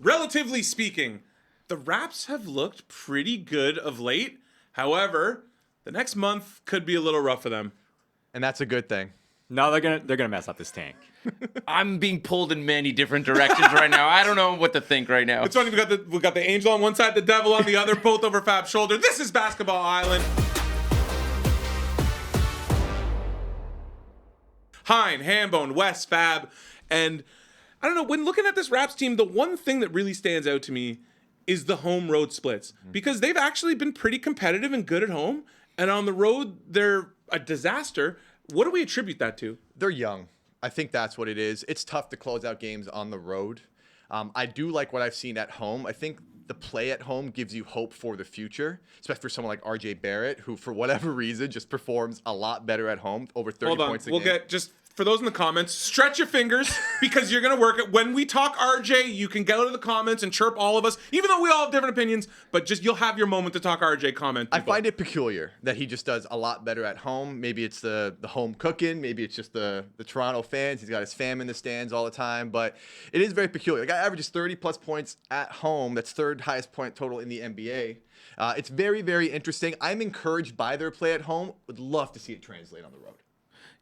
relatively speaking, the Raps have looked pretty good of late. However, the next month could be a little rough for them. And that's a good thing. No, they're gonna mess up this tank. I'm being pulled in many different directions right now. I don't know what to think right now. It's funny, we got the Angel on one side, the Devil on the other, both over Fab's shoulder. This is Basketball Island. Hein, Hambone, West, Fab, and I don't know, when looking at this Raps team, the one thing that really stands out to me is the home road splits, because they've actually been pretty competitive and good at home, and on the road they're a disaster. What do we attribute that to? They're young. I think that's what it is. It's tough to close out games on the road. I do like what I've seen at home. I think the play at home gives you hope for the future, especially for someone like RJ Barrett, who for whatever reason just performs a lot better at home, over 30 points a game. We'll get, just for those in the comments, stretch your fingers because you're going to work it. When we talk RJ, you can go to the comments and chirp all of us, even though we all have different opinions, but just you'll have your moment to talk RJ comment. I find it peculiar that he just does a lot better at home. Maybe it's the home cooking. Maybe it's just the Toronto fans. He's got his fam in the stands all the time, but it is very peculiar. The guy averages 30-plus points at home. That's third highest point total in the NBA. It's very, very interesting. I'm encouraged by their play at home. Would love to see it translate on the road.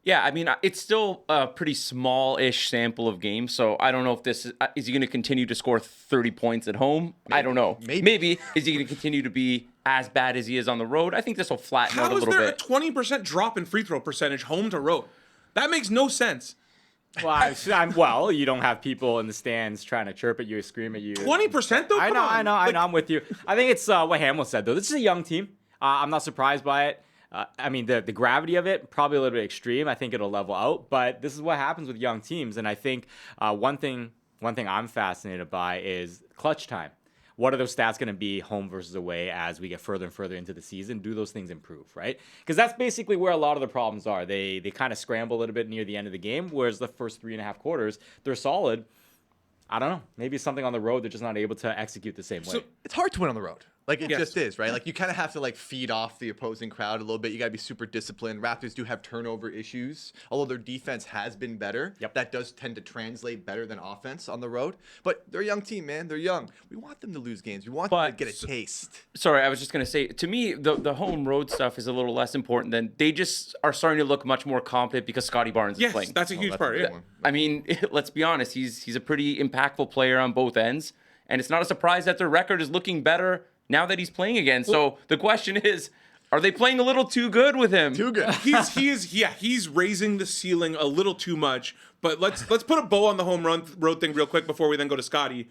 Yeah, I mean, it's still a pretty small-ish sample of games, so I don't know if this is he going to continue to score 30 points at home? Maybe. I don't know. Maybe. Is he going to continue to be as bad as he is on the road? I think this will flatten out a little bit. How is there a 20% drop in free throw percentage home to road? That makes no sense. Well, you don't have people in the stands trying to chirp at you, scream at you. 20% though? I know. I'm with you. I think it's what Hamill said, though. This is a young team. I'm not surprised by it. I mean, the gravity of it, probably a little bit extreme. I think it'll level out, but this is what happens with young teams. And I think one thing I'm fascinated by is clutch time. What are those stats going to be home versus away as we get further and further into the season? Do those things improve, right? Because that's basically where a lot of the problems are. They kind of scramble a little bit near the end of the game, whereas the first 3.5 quarters, they're solid. I don't know. Maybe it's something on the road they're just not able to execute the same way. So it's hard to win on the road. Like, it just is, right? Like, you kind of have to, like, feed off the opposing crowd a little bit. You got to be super disciplined. Raptors do have turnover issues, although their defense has been better. Yep. That does tend to translate better than offense on the road. But they're a young team, man. They're young. We want them to lose games. We want them to get a taste. Sorry, I was just going to say, to me, the home road stuff is a little less important than they just are starting to look much more confident because Scotty Barnes is playing. Yes, that's a huge part. Yeah. I mean, let's be honest. He's a pretty impactful player on both ends, and it's not a surprise that their record is looking better now that he's playing again. So the question is, are they playing a little too good with him? Too good. He's raising the ceiling a little too much. But let's put a bow on the home road thing real quick before we then go to Scotty.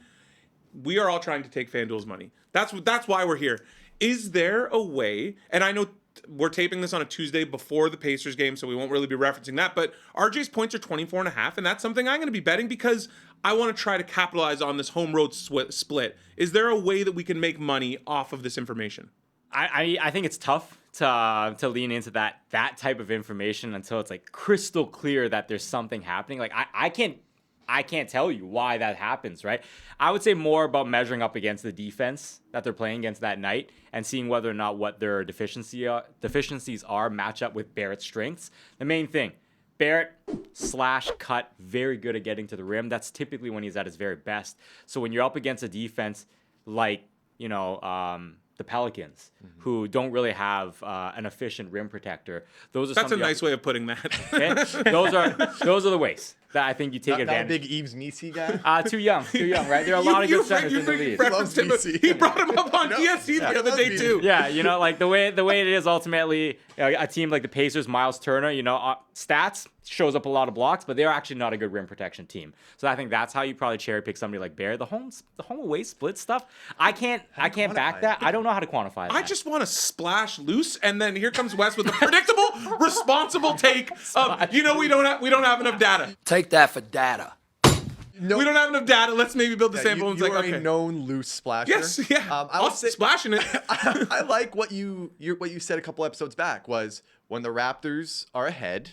We are all trying to take FanDuel's money. That's why we're here. Is there a way, and I know we're taping this on a Tuesday before the Pacers game, so we won't really be referencing that, but RJ's points are 24.5, and that's something I'm going to be betting because I want to try to capitalize on this home road split. Is there a way that we can make money off of this information? I think it's tough to lean into that type of information until it's like crystal clear that there's something happening. Like I can't tell you why that happens, right? I would say more about measuring up against the defense that they're playing against that night and seeing whether or not what their deficiencies are match up with Barrett's strengths. The main thing, Barrett /cut, very good at getting to the rim. That's typically when he's at his very best. So when you're up against a defense like, the Pelicans, who don't really have an efficient rim protector, That's a nice way of putting that. Okay? Those are the ways that I think you take advantage. Not a big Eves Messi guy? Too young, right? There are a lot of good centers in the league. He brought him up on DSC the other day too. Yeah, like the way it is ultimately, a team like the Pacers, Miles Turner, stats shows up a lot of blocks, but they're actually not a good rim protection team. So I think that's how you probably cherry pick somebody like Barrett. The home away split stuff, I can't back that. I don't know how to quantify that. I just want to splash loose, and then here comes Wes with a predictable, responsible take of we don't have enough data. Take that for data. No, we don't have enough data. Let's maybe build the sample. You are a known loose splasher. Yes, yeah. I was splashing it. I like what you said a couple episodes back was when the Raptors are ahead,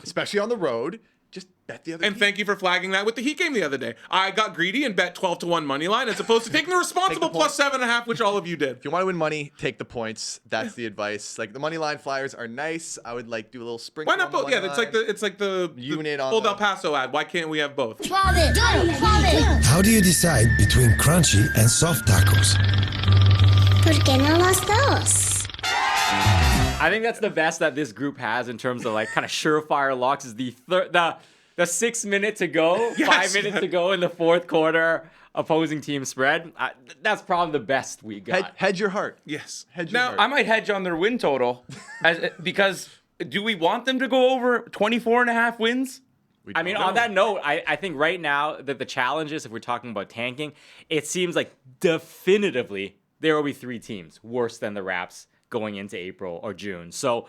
especially on the road, just Bet the other And team. thank you for flagging that with the Heat game the other day. I got greedy and bet 12-1 money line as opposed to taking the responsible plus 7.5, which all of you did. If you want to win money, take the points. That's the advice. Like the money line flyers are nice. I would like do a little sprinkle. Why not on the both? Yeah, money it's like the Unit the on old the- El Paso ad. Why can't we have both? How do you decide between crunchy and soft tacos? ¿Por qué no los dos? I think that's the best that this group has in terms of like kind of surefire locks is the 6 minute to go, Yes. 5 minutes to go in the fourth quarter opposing team spread. That's probably the best we got. Hedge your heart. Yes. Hedge your Now, heart. I might hedge on their win total because do we want them to go over 24.5 wins? I mean, on that note, I think right now that the challenge is, if we're talking about tanking, it seems like definitively there will be 3 teams worse than the Raps going into April or June. So,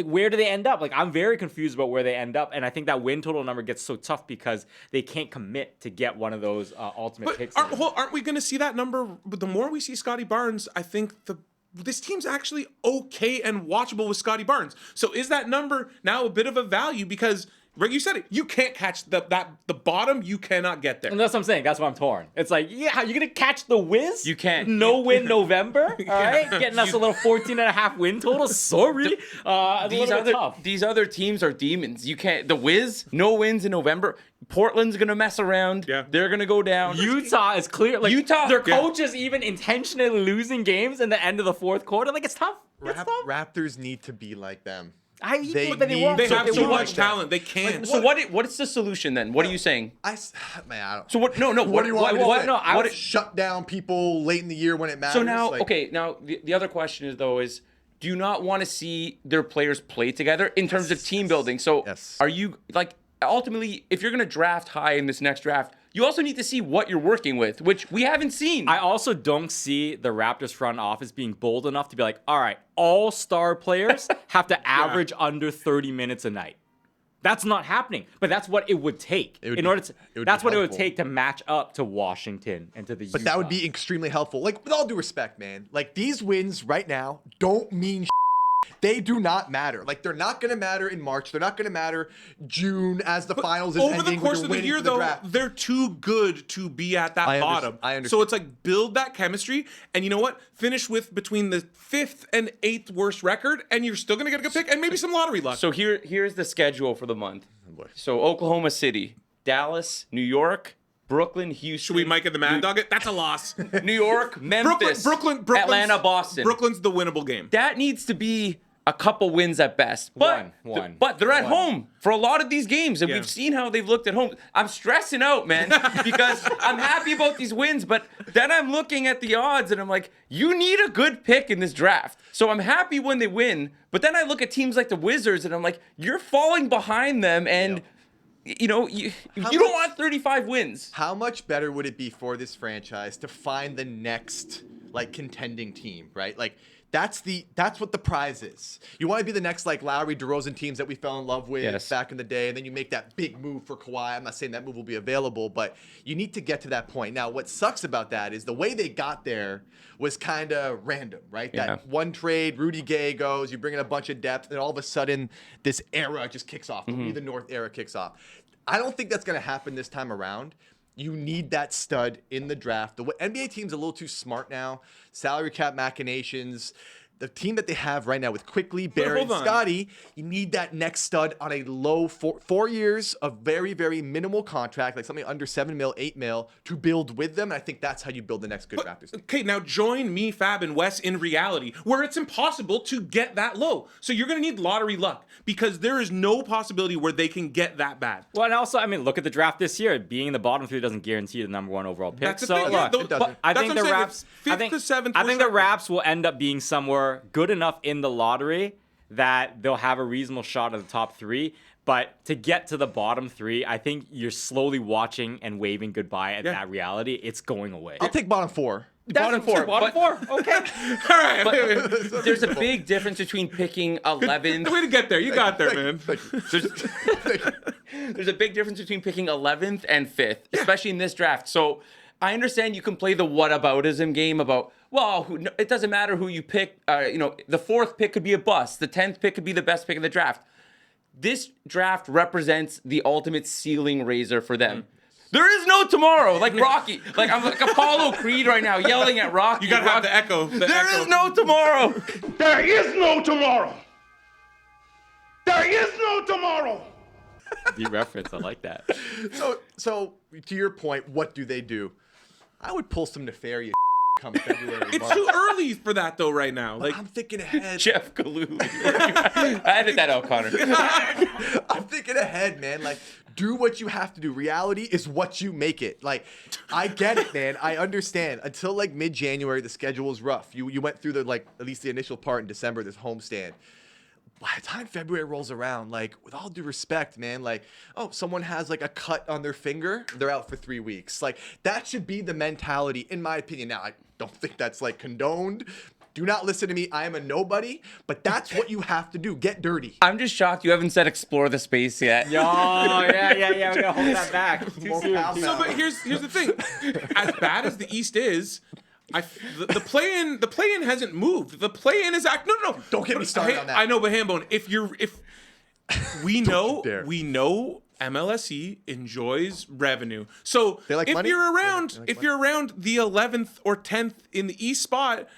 where do they end up? Like, I'm very confused about where they end up, and I think that win total number gets so tough because they can't commit to get one of those ultimate but picks. aren't we going to see that number? But the more we see Scotty Barnes, I think this team's actually okay and watchable with Scotty Barnes. So is that number now a bit of a value because? Right, you said it. You can't catch the bottom. You cannot get there. And that's what I'm saying. That's why I'm torn. It's like, yeah, you're going to catch the whiz? You can't. No win November? All right? Getting us a little 14.5 win total? Sorry. These other teams are demons. You can't. The Wiz, no wins in November. Portland's going to mess around. Yeah. They're going to go down. Utah is clear. Like, Utah- their yeah. coach is even intentionally losing games in the end of the fourth quarter. Like, it's tough. It's tough. Raptors need to be like them. They need- won't. They have They too won't. much talent. They can't. So what's the solution then? What are you saying? I don't. So what? No. What do you want me to say? no, I What was- shut down people late in the year when it matters? So now, Like, okay, now the other question is, do you not want to see their players play together in terms of team building? So Yes. are you like ultimately, if you're going to draft high in this next draft, you also need to see what you're working with, which we haven't seen. I also don't see the Raptors front office being bold enough to be like, all right, all star players have to average under 30 minutes a night. That's not happening, but that's what it would take It would in be- order to. it would That's be what it would helpful. take to match up to Washington and to the. But that would be extremely helpful. Like, with all due respect, man, like these wins right now don't mean they do not matter. Like, they're not going to matter in March. They're not going to matter June as the finals is Over ending. the course when of the you're year, winning for though, draft. they're too good to be at that bottom. I understand. So it's like build that chemistry, and you know what? Finish with between the 5th and 8th worst record, and you're still gonna get a good pick, and maybe some lottery luck. So here's the schedule for the month. boy. So Oklahoma City, Dallas, New York, Brooklyn, Houston. Should we Mike and the Mad Dog it? That's a loss. New York, Memphis, Brooklyn's- Atlanta, Boston. Brooklyn's the winnable game. That needs to be a couple wins at best. But, One. but they're at One. home for a lot of these games, and Yeah. we've seen how they've looked at home. I'm stressing out, man, because I'm happy about these wins, but then I'm looking at the odds, and I'm like, you need a good pick in this draft. So I'm happy when they win, but then I look at teams like the Wizards, and I'm like, you're falling behind them, and you know, you don't want 35 wins. How much better would it be for this franchise to find the next like contending team, right? Like that's what the prize is. You want to be the next like Lowry, DeRozan teams that we fell in love with Yes. back in the day, and then you make that big move for Kawhi. I'm not saying that move will be available, but you need to get to that point. Now, what sucks about that is the way they got there was kind of random, right? Yeah. That one trade, Rudy Gay goes, you bring in a bunch of depth, and all of a sudden this era just kicks off. The North era kicks off. I don't think that's going to happen this time around. You need that stud in the draft. The NBA team's a little too smart now. Salary cap machinations. The team that they have right now with Quickly, Barrett, and hold on. Scotty, you need that next stud on a low 4 years of very, very minimal contract, like something under 7 mil, 8 mil, to build with them. And I think that's how you build the next good Raptors team. Okay, now join me, Fab, and Wes in reality, where it's impossible to get that low. So you're going to need lottery luck because there is no possibility where they can get that bad. Well, and also, I mean, look at the draft this year. Being in the bottom three doesn't guarantee the number one overall pick. That's the so, thing. Yeah, look, it doesn't. I That's think what the I'm saying, Raps, the I fifth think, to seventh I think the worst Raps will end up being somewhere good enough in the lottery that they'll have a reasonable shot at the top three. But to get to the bottom three, I think you're slowly watching and waving goodbye at that reality. It's going away. I'll take bottom 4. Bottom four. Bottom but- four. Okay. All right. But there's a big difference between picking 11th. Way to get there. You got there, man. There's a big difference between picking 11th and 5th, especially in this draft. So I understand you can play the whataboutism game about, well, it doesn't matter who you pick. The 4th pick could be a bust. The 10th pick could be the best pick in the draft. this draft represents the ultimate ceiling raiser for them. There is no tomorrow, like Rocky. Like I'm like Apollo Creed right now, yelling at Rocky. You gotta have the echo. There is no tomorrow. There is no tomorrow. There is no tomorrow. Deep reference. I like that. So to your point, what do? I would pull some nefarious come February. It's March. too early for that though. Right now, like I'm thinking ahead. Jeff Galooly. I edit that out, Connor. I'm thinking ahead, man. Like, do what you have to do. Reality is what you make it. Like, I get it, man. I understand. Until like mid-January, the schedule was rough. You went through at least the initial part in December, this homestand. By the time February rolls around, like, with all due respect, man, like, oh, someone has like a cut on their finger, they're out for 3 weeks. Like, that should be the mentality, in my opinion. Now, I don't think that's like condoned. Do not listen to me. I am a nobody, but that's what you have to do. Get dirty. I'm just shocked you haven't said explore the space yet. Yo, yeah. We're gonna hold that back. so. But here's the thing. As bad as the East is, the play-in hasn't moved. The play-in is no. Don't get me started on that. I know, but Hambone, if we know MLSE enjoys revenue. So They like if money? you're around They like if money? you're around the 11th or 10th in the East spot,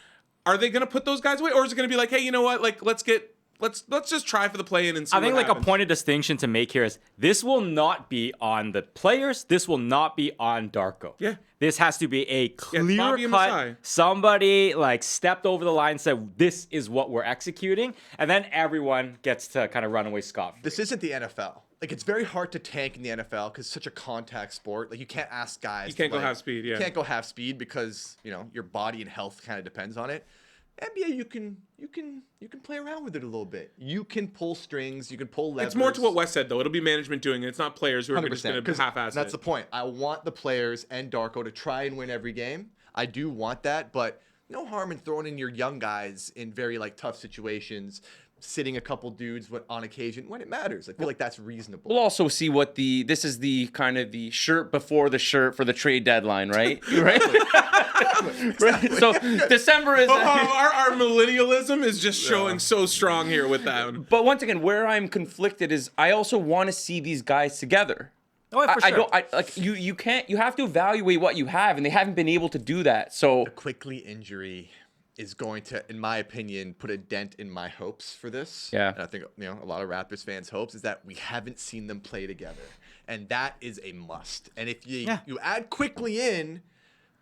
are they going to put those guys away, or is it going to be like, hey, you know what? Like let's just try for the play-in and see. I think what like happens. a point of distinction to make here is this will not be on the players. This will not be on Darko. Yeah. This has to be a clear Bobby and Masai. cut. Somebody like stepped over the line and said, this is what we're executing. And then everyone gets to kind of run away scot-free. This isn't the NFL. Like, it's very hard to tank in the NFL because it's such a contact sport. Like, you can't ask guys. You can't to, go half speed, yeah. You can't go half speed because, your body and health kind of depends on it. NBA, you can play around with it a little bit. You can pull strings. You can pull levers. It's more to what Wes said, though. It'll be management doing it. It's not players who are just going to half-ass That's it. the point. I want the players and Darko to try and win every game. I do want that, but no harm in throwing in your young guys in very tough situations, sitting a couple dudes on occasion when it matters. I feel like that's reasonable. We'll also see what this is the kind of the shirt before the shirt for the trade deadline, right? Right. Right. So December is. Our millennialism is just showing so strong here with that one. But once again, where I'm conflicted is I also want to see these guys together. Oh, for sure. You can't. You have to evaluate what you have, and they haven't been able to do that. So The quickly injury is going to, in my opinion, put a dent in my hopes for this. Yeah. And I think a lot of Raptors fans' hopes is that we haven't seen them play together, and that is a must. And if you add quickly in,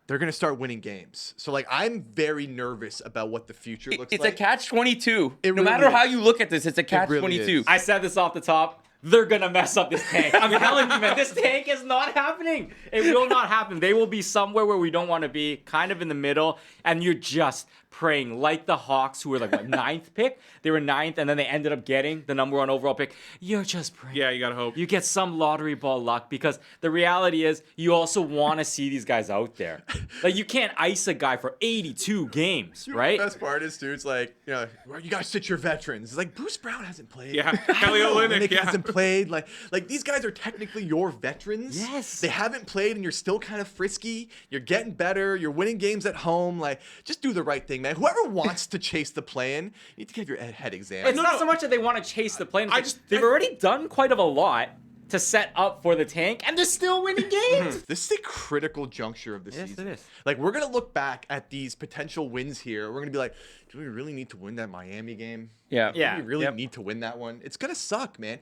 they're gonna start winning games. So I'm very nervous about what the future looks it's like. a catch-22. It No really matter how is. you look at this, it's a really catch-22. is. I said this off the top. They're going to mess up this tank. I'm telling you, man, this tank is not happening. It will not happen. They will be somewhere where we don't want to be, kind of in the middle, and you're just praying like the Hawks, who were like, what, 9th pick? They were 9th, and then they ended up getting the number 1 overall pick. You're just praying. Yeah, you got to hope. You get some lottery ball luck, because the reality is you also want to see these guys out there. Like, you can't ice a guy for 82 games, right? The best part is, dude, it's you gotta sit your veterans. It's like Bruce Brown hasn't played. Yeah, Kelly Olynyk, Olynyk hasn't played. Like these guys are technically your veterans. Yes. They haven't played, and you're still kind of frisky. You're getting better. You're winning games at home. Like, just do the right thing, man. Whoever wants to chase the play-in, you need to give your head exam. It's not so much that they want to chase the play. They've already done quite of a lot to set up for the tank, and they're still winning games. This is a critical juncture of the Yes, season. it is. Like, we're gonna look back at these potential wins here. We're gonna be like, do we really need to win that Miami game? Yeah. Yeah. Do we really need to win that one? It's gonna suck, man.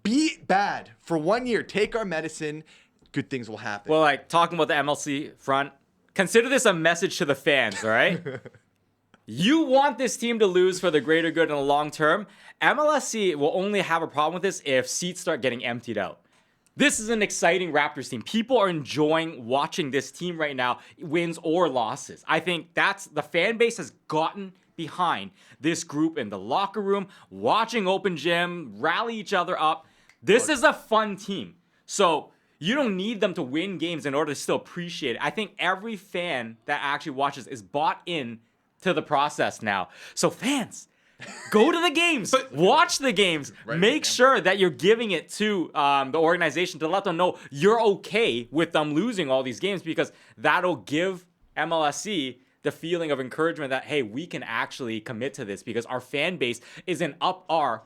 Be bad for 1 year. Take our medicine. Good things will happen. Well, talking about the MLC front, consider this a message to the fans, all right? You want this team to lose for the greater good in the long term. MLSC will only have a problem with this if seats start getting emptied out. This is an exciting Raptors team. People are enjoying watching this team right now, wins or losses. I think the fan base has gotten behind this group in the locker room, watching open gym, rally each other up. This is a fun team. So you don't need them to win games in order to still appreciate it. I think every fan that actually watches is bought in to the process now. So fans, go to the games, watch the games, make sure that you're giving it to the organization to let them know you're okay with them losing all these games, because that'll give MLSC the feeling of encouragement that, hey, we can actually commit to this because our fan base isn't up our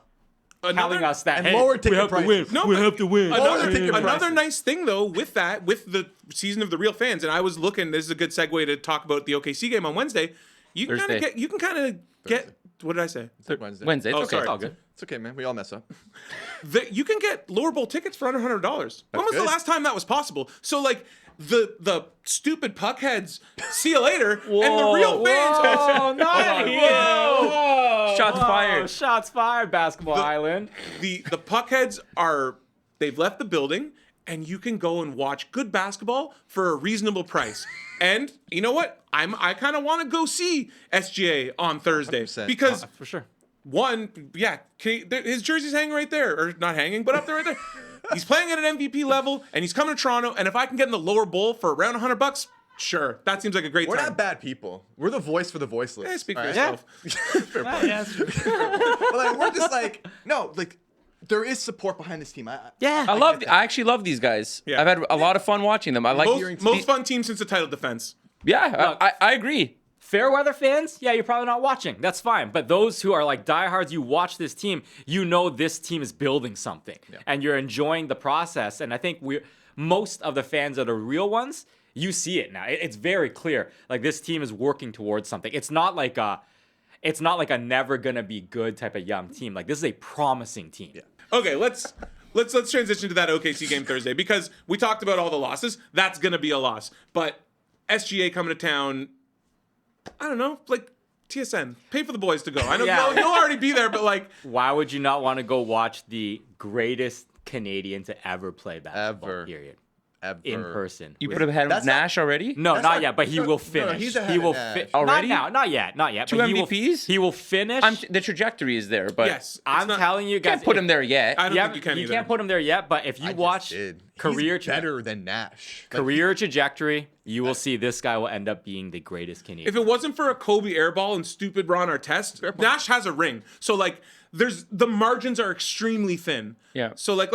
telling us that and hey, lower we ticket have to win. prices. No, we but have to win. Another nice thing though with the season of the real fans, and I was looking. This is a good segue to talk about the OKC game on Wednesday. You can kind of get. What did I say? It's Wednesday. Wednesday. It's Oh, okay. sorry. It's all good. It's okay, man. We all mess up. You can get lower bowl tickets for under $100. When was the good. last time that was possible? So like the stupid puckheads, see you later, and the real fans. Oh, not here. Whoa. Shots fired. Shots fired, Basketball Island. The puckheads they've left the building, and you can go and watch good basketball for a reasonable price. And you know what? I kind of want to go see SGA on Thursday 100%. because For sure. his jersey's hanging right there, or not hanging, but up there right there. He's playing at an MVP level, and he's coming to Toronto. And if I can get in the lower bowl for around $100, sure, that seems like a great We're time. not bad people. We're the voice for the voiceless. Yeah, speak for all right? yourself. But like, we're just like, no, like, there is support behind this team. I actually love these guys. Yeah. I've had a lot of fun watching them. I like hearing Most fun team since the title defense. Yeah, I agree. Fairweather fans, yeah, you're probably not watching. That's fine. But those who are like diehards, you watch this team, you know this team is building something, and you're enjoying the process. And I think most of the fans that are real ones, you see it now. It's very clear. Like this team is working towards something. It's not like a never gonna be good type of young team. Like this is a promising team. Yeah. Okay, let's transition to that OKC game Thursday because we talked about all the losses. That's gonna be a loss, but SGA coming to town. I don't know, like TSN, pay for the boys to go. I know you'll already be there, but like, why would you not want to go watch the greatest Canadian to ever play basketball? Ever. Period. Ever. In person. You put him ahead of That's Nash already? No, That's not not- yet, but he no, will no, finish. he's ahead he of will Nash. Already? Not yet. But Two he MVPs? He will finish. The trajectory is there, but yes, I'm telling you guys, can't put him there yet. I don't think you can you either. can't put him there yet. But if you watch career He's better than Nash. Like, career trajectory, you will see this guy will end up being the greatest Canadian. If it wasn't for a Kobe airball and stupid Ron Artest, Nash has a ring. So like, the margins are extremely thin. Yeah. So like,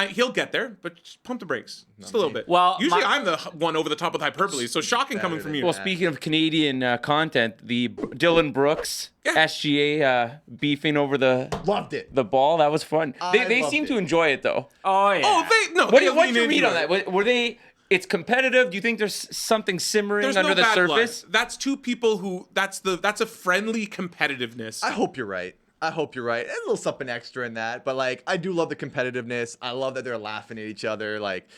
he'll get there, but just pump the brakes just a little bit. Well, usually I'm the one over the top with hyperbole. So shocking coming from you. Well, speaking of Canadian content, the Dylan Brooks SGA beefing over loved it. the ball, that was fun. They loved seem it. to enjoy it though. oh yeah. What's What's your read on that? Were they? It's competitive. Do you think there's something simmering There's under no the bad surface? blood. That's two people who that's a friendly competitiveness. I hope you're right. And a little something extra in that. But, like, I do love the competitiveness. I love that they're laughing at each other. Like,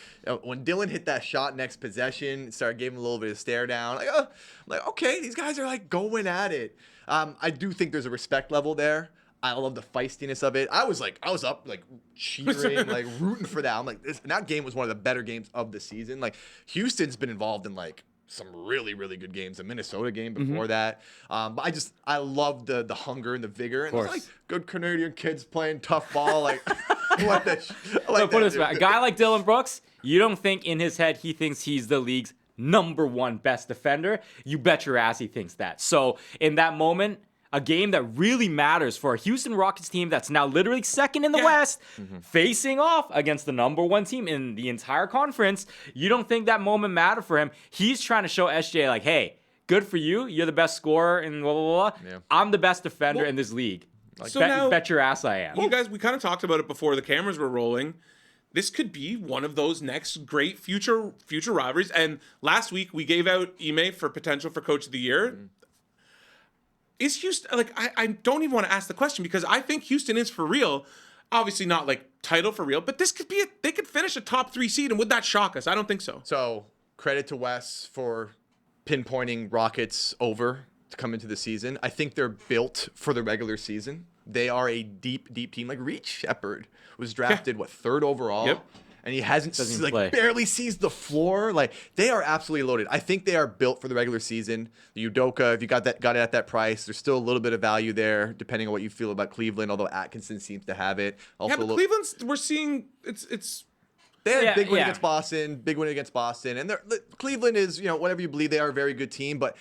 when Dylan hit that shot next possession, gave him a little bit of stare down. Like, okay, these guys are, like, going at it. I do think there's a respect level there. I love the feistiness of it. I was up, like, cheering, like, rooting for that. I'm like, that game was one of the better games of the season. Like, Houston's been involved in, like, some really, really good games. The Minnesota game before that. But I love the hunger and the vigor. And it's like good Canadian kids playing tough ball. Like, I like that. Put it this way, a guy like Dylan Brooks, you don't think in his head he thinks he's the league's #1 best defender. You bet your ass he thinks that. So in that moment, a game that really matters for a Houston Rockets team that's now literally second in the West, facing off against the #1 team in the entire conference. You don't think that moment mattered for him. He's trying to show SJ, like, hey, good for you. You're the best scorer in blah, blah, blah. Yeah. I'm the best defender in this league. Like, so now, bet your ass I am. You guys, we kind of talked about it before the cameras were rolling. This could be one of those next great future rivalries. And last week we gave out Ime for potential for Coach of the Year. Is Houston, like, I don't even want to ask the question because I think Houston is for real. Obviously not like title for real, but this could be they could finish a top 3 seed, and would that shock us? I don't think so. So credit to Wes for pinpointing Rockets over to come into the season. I think they're built for the regular season. They are a deep, deep team. Like Reed Shepherd was drafted, 3rd overall? Yep. And he hasn't play. barely sees the floor. Like, they are absolutely loaded. I think they are built for the regular season. The Udoka, if you got it at that price, there's still a little bit of value there, depending on what you feel about Cleveland. Although Atkinson seems to have it. Also, But Cleveland's we're seeing it's. they had a big win yeah. against Boston, and Cleveland is, whatever you believe, they are a very good team, but.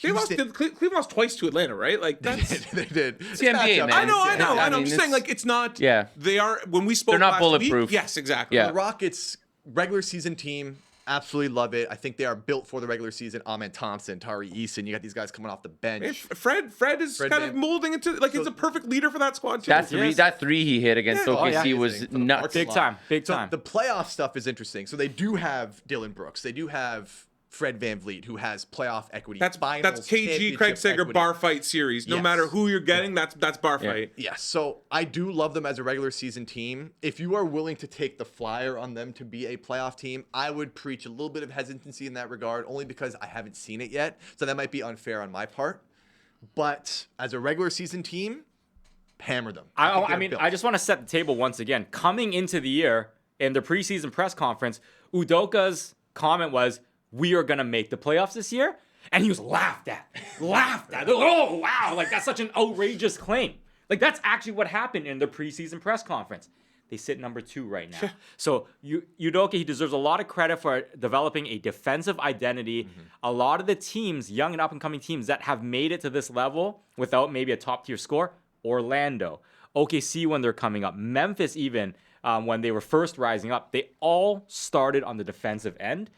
Cleveland lost twice to Atlanta, right? Like that's. They did. It's the NBA, man. I know. I I'm mean, just saying, like, it's not. Yeah. They are when we spoke. They're not last bulletproof. Week, yes, exactly. Yeah. The Rockets regular season team Absolutely love it. I think they are built for the regular season. Amen Thompson, Tari Eason. You got these guys coming off the bench. Fred is kind of molding into he's a perfect leader for that squad too. That three he hit against OKC was nuts. Big time. So the playoff stuff is interesting. So they do have Dylan Brooks. They do have Fred VanVleet, who has playoff equity. That's finals, KG, Craig Sager equity. bar fight series. No matter who you're getting, that's bar fight. Yes. So I do love them as a regular season team. If you are willing to take the flyer on them to be a playoff team, I would preach a little bit of hesitancy in that regard, only because I haven't seen it yet. So that might be unfair on my part. But as a regular season team, hammer them. I just want to set the table once again. Coming into the year in the preseason press conference, Udoka's comment was, we are going to make the playoffs this year. And he was laughed at. Oh, wow. Like, that's such an outrageous claim. Like, that's actually what happened in the preseason press conference. They sit number 2 right now. So Udoka, he deserves a lot of credit for developing a defensive identity. A lot of the teams, young and up-and-coming teams that have made it to this level without maybe a top-tier score, Orlando, OKC when they're coming up, Memphis even when they were first rising up, they all started on the defensive end.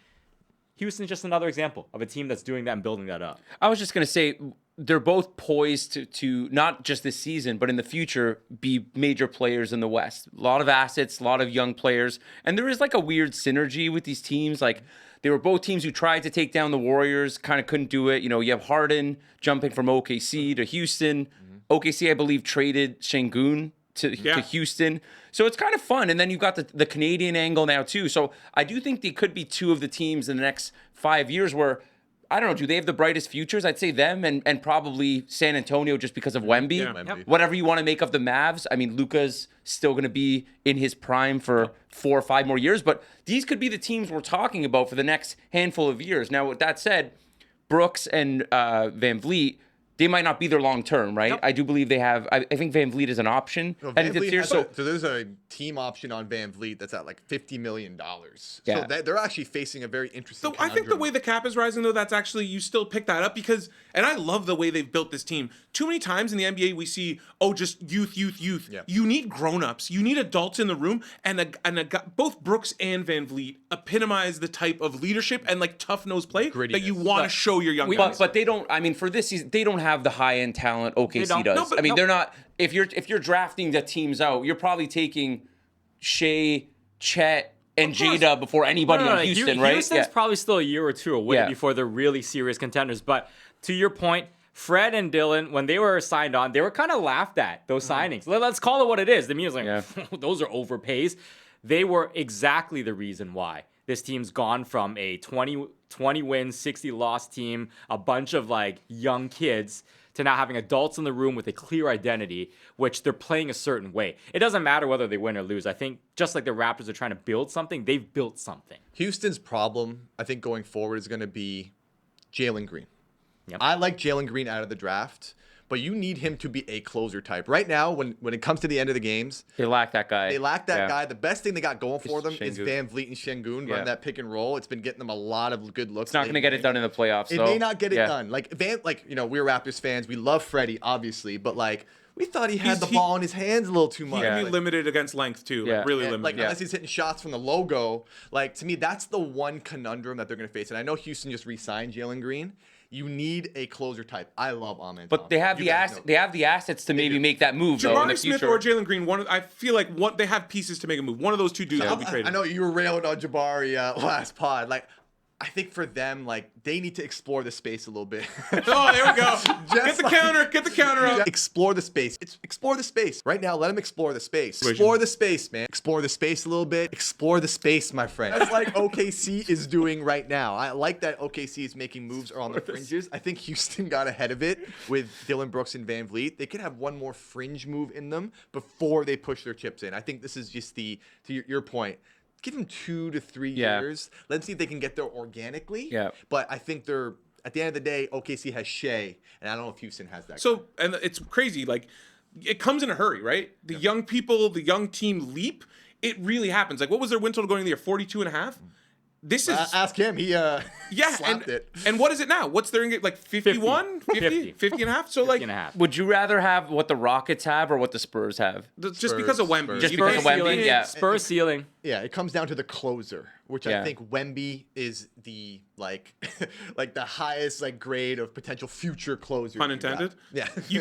Houston's just another example of a team that's doing that and building that up. I was just going to say, they're both poised to not just this season, but in the future, be major players in the West. A lot of assets, a lot of young players. And there is like a weird synergy with these teams. Like, they were both teams who tried to take down the Warriors, kind of couldn't do it. You know, you have Harden jumping from OKC to Houston. OKC, I believe, traded Şengün to Houston. So it's kind of fun. And then you've got the Canadian angle now too. So I do think they could be two of the teams in the next 5 years where, I don't know, do they have the brightest futures? I'd say them and probably San Antonio just because of Wemby. Wemby. Whatever you want to make of the Mavs. I mean, Luka's still going to be in his prime for 4 or 5 more years. But these could be the teams we're talking about for the next handful of years. Now, with that said, Brooks and VanVleet, they might not be there long term, right? I do believe they have. I think VanVleet is an option. So there's a team option on VanVleet that's at like $50 million. So they're actually facing a very interesting. So I think the way the cap is rising, though, that's actually, you still pick that up because, and I love the way they've built this team. Too many times in the NBA we see, just youth. Yeah. You need grown-ups. You need adults in the room, and both Brooks and VanVleet epitomize the type of leadership and like tough-nosed play that you want to show your young guys. But they don't. I mean, for this season, they don't have the high-end talent OKC does. They're not. If you're drafting the teams out, you're probably taking Shai, Chet, and Jada before anybody in Houston, right? Houston's probably still a year or two away before they're really serious contenders. But to your point, Fred and Dylan, when they were signed on, they were kind of laughed at, those signings. Let's call it what it is. The music, those are overpays. They were exactly the reason why this team's gone from a 20 win, 60 loss team, a bunch of like young kids, to now having adults in the room with a clear identity, which they're playing a certain way. It doesn't matter whether they win or lose. I think just like the Raptors are trying to build something, they've built something. Houston's problem, I think, going forward is going to be Jalen Green. I like Jalen Green out of the draft, but you need him to be a closer type. Right now, when it comes to the end of the games, they lack that guy. Guy. The best thing they got going for them is VanVleet and Şengün running that pick and roll. It's been getting them a lot of good looks. It's not going to get it done in the playoffs. It may not get it done. Like we're Raptors fans. We love Freddie, obviously, but like, we thought he had the ball in his hands a little too much. He can be limited against length too. Like, really limited. Like, unless he's hitting shots from the logo. Like, to me, that's the one conundrum that they're going to face. And I know Houston just re-signed Jalen Green. You need a closer type. I love Amen. But they have they have the assets to maybe make that move though in the future. Smith or Jalen Green, I feel like they have pieces to make a move. One of those two dudes will be traded. I know you were railing on Jabari last pod. Like, I think for them, like, they need to explore the space a little bit. Oh, there we go. Get the counter up. Explore the space. Explore the space. Right now, let them explore the space. Explore the space, man. Explore the space a little bit. Explore the space, my friend. That's like OKC is doing right now. I like that OKC is making moves on the fringes. I think Houston got ahead of it with Dylan Brooks and VanVleet. They could have one more fringe move in them before they push their chips in. I think this is just to your point. Give them 2 to 3 years. Let's see if they can get there organically. Yeah. But I think at the end of the day, OKC has Shai, and I don't know if Houston has that. So, and it's crazy. Like, it comes in a hurry, right? The young people, the young team leap. It really happens. Like, what was their win total going in the year? 42.5? This is Ask him. He slapped it. And what is it now? What's their like 51, 50 and a half? So 50 like and a half. Would you rather have what the Rockets have or what the Spurs have? just because of Wemby. Just You because can't- of Wemby, ceiling, yeah. Spurs ceiling. Yeah, it comes down to the closer, which I Yeah. think Wemby is the like like the highest like grade of potential future closer. Pun you got. intended. Yeah. You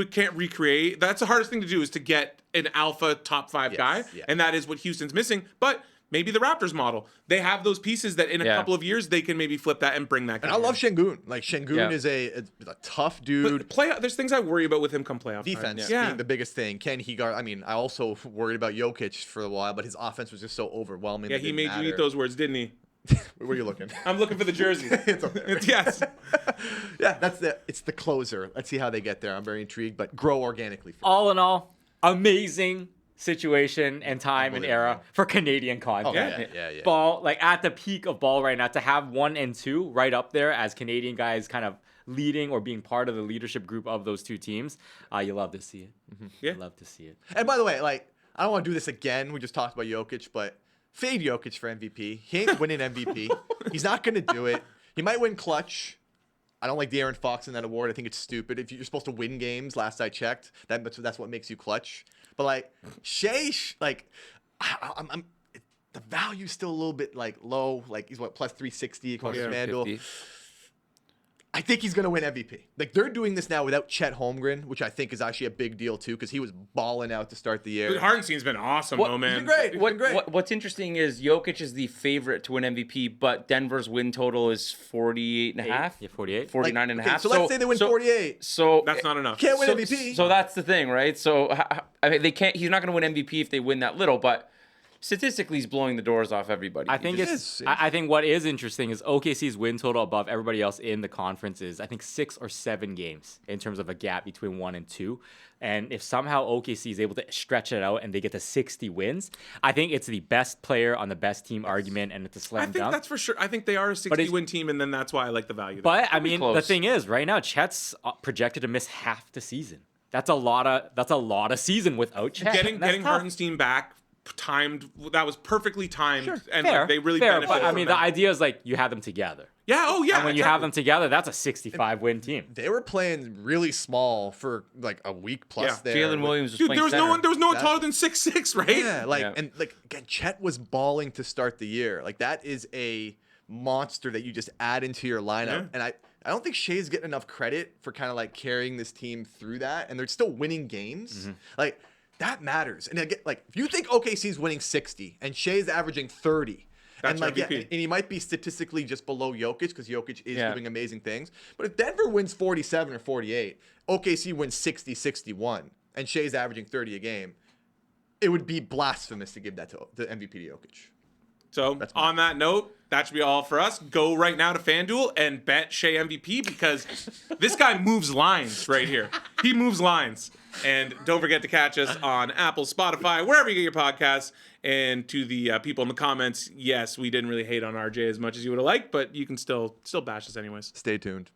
can't recreate. That's the hardest thing to do is to get an alpha top 5 guy, yeah. and that is what Houston's missing. But maybe the Raptors model. They have those pieces that in a Yeah. couple of years they can maybe flip that and bring that guy. And I love in. Şengün. Like Şengün Yeah. is a tough dude. But there's things I worry about with him come playoff time. Defense Yeah. being the biggest thing. Can he guard? I mean, I also worried about Jokic for a while, but his offense was just so overwhelming. Yeah, that it he didn't made you eat matter. those words, didn't he? Where are you looking? I'm looking for the jersey. It's up there. Yes. Yeah, it's the closer. Let's see how they get there. I'm very intrigued, but grow organically. All in all, amazing situation and time and era for Canadian content. Yeah. Ball, like at the peak of ball right now, to have 1 and 2 right up there as Canadian guys kind of leading or being part of the leadership group of those two teams, you love to see it. Yeah. You love to see it. And by the way, like, I don't want to do this again. We just talked about Jokic, but fade Jokic for MVP. He ain't winning MVP. He's not going to do it. He might win clutch. I don't like the Aaron Fox in that award. I think it's stupid. If you're supposed to win games, last I checked, that's what makes you clutch. But like Shai, like I'm the value's still a little bit like low. Like he's what plus 360 according to FanDuel. 50. I think he's gonna win MVP. Like they're doing this now without Chet Holmgren, which I think is actually a big deal too, because he was balling out to start the year. Hardenstein's been awesome, though, man. He's been great. What's interesting is Jokic is the favorite to win MVP, but Denver's win total is 48 and a half. Yeah, 48. 49 and a Okay, half. so let's say they win 48. So That's not enough. Can't win so, MVP. So that's the thing, right? So I mean, they can't. He's not going to win MVP if they win that little, but statistically, he's blowing the doors off everybody. I think I think what is interesting is OKC's win total above everybody else in the conference is I think 6 or 7 games in terms of a gap between 1 and 2. And if somehow OKC is able to stretch it out and they get to 60 wins, I think it's the best player on the best team argument, and it's a I slam think dunk. that's for sure. I think they are a 60-win team, and then that's why I like the value. there. But I mean, the close. thing is, right now Chet's projected to miss half the season. That's a lot of season without Chet. getting and that's tough. Hardenstein back timed, that was perfectly timed, and Fair, like, they really fair, benefited but I from mean, that. the idea is like you have them together. Yeah, oh yeah. And when you have them together, that's a 65-win team. They were playing really small for like a week plus Yeah. there. Jalen Williams was Dude, playing there was center. no one That- taller than 6'6", right? Yeah, like Yeah. and like again, Chet was balling to start the year. Like that is a monster that you just add into your lineup. Yeah. And I don't think Shai's getting enough credit for kind of like carrying this team through that. And they're still winning games. Like that matters. And again, like if you think OKC's winning 60 and Shai's averaging 30. That's And like yeah, MVP. and he might be statistically just below Jokic because Jokic is Yeah. doing amazing things. But if Denver wins 47 or 48, OKC wins 60, 61, and Shai's averaging 30 a game, it would be blasphemous to give that to the MVP to Jokic. So on that note, that should be all for us. Go right now to FanDuel and bet Shai MVP because this guy moves lines right here. He moves lines. And don't forget to catch us on Apple, Spotify, wherever you get your podcasts. And to the people in the comments, yes, we didn't really hate on RJ as much as you would have liked, but you can still bash us anyways. Stay tuned.